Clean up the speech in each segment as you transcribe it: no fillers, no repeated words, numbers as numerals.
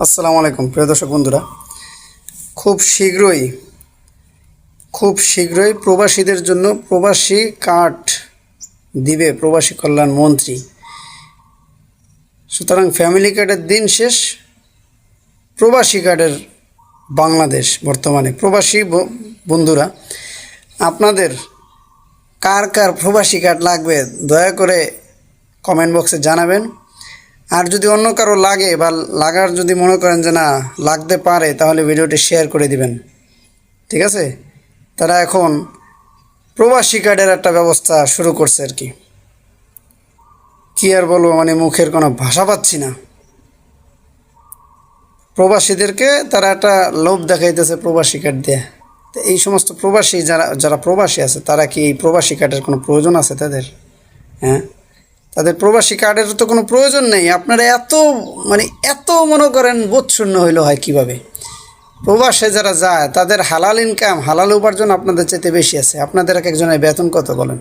আসসালামু আলাইকুম প্রিয় দর্শক বন্ধুরা, খুব শীঘ্রই প্রবাসীদের জন্য প্রবাসী কার্ড দিবে প্রবাসী কল্যাণ মন্ত্রী। সুতরাং ফ্যামিলি কার্ডের দিন শেষ, প্রবাসী কার্ডের বাংলাদেশ। বর্তমানে প্রবাসী বন্ধুরা, আপনাদের কার কার প্রবাসী কার্ড লাগবে দয়া করে কমেন্ট বক্সে জানাবেন। আর যদি অন্য কারো লাগে বা লাগার যদি মনে করেন যে না লাগতে পারে, তাহলে ভিডিওটি শেয়ার করে দিবেন, ঠিক আছে? তারা এখন প্রবাসী কার্ডের একটা ব্যবস্থা শুরু করছে আর কি আর বলবো, মানে মুখের কোনো ভাষা পাচ্ছি না। প্রবাসীদেরকে তারা একটা লোভ দেখাইতেছে প্রবাসী কার্ড দিয়ে। তো এই সমস্ত প্রবাসী যারা প্রবাসী আছে, তারা কি এই প্রবাসী কার্ডের কোনো প্রয়োজন আছে তাদের? হ্যাঁ, তাদের প্রবাসী কার্ডের তো কোনো প্রয়োজন নেই। আপনারা এত মনে করেন বোধশূন্য হইলে হয় কীভাবে? প্রবাসে যারা যায় তাদের হালাল ইনকাম, হালাল উপার্জন আপনাদের চাইতে বেশি আছে। আপনাদের এক একজনের বেতন কত বলেন?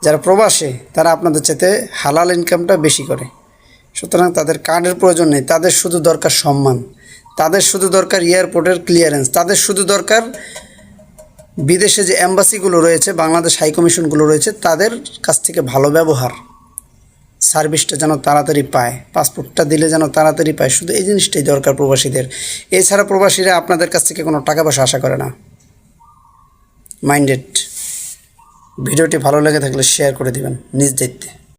যারা প্রবাসে তারা আপনাদের চাইতে হালাল ইনকামটা বেশি করে। সুতরাং তাদের কার্ডের প্রয়োজন নেই। তাদের শুধু দরকার সম্মান, তাদের শুধু দরকার এয়ারপোর্টের ক্লিয়ারেন্স, তাদের শুধু দরকার বিদেশে যে অ্যাম্বাসিগুলো রয়েছে, বাংলাদেশ হাইকমিশনগুলো রয়েছে, তাদের কাছ থেকে ভালো ব্যবহার, সার্ভিসটা যেন তাড়াতাড়ি পায়, পাসপোর্টটা দিলে যেন তাড়াতাড়ি পায়। শুধু এই জিনিসটাই দরকার প্রবাসীদের। এছাড়া প্রবাসীরা আপনাদের কাছ থেকে কোনো টাকা পয়সা আশা করে না। মাইন্ডেড। ভিডিওটি ভালো লেগে থাকলে শেয়ার করে দিবেন নিজ দায়িত্বে।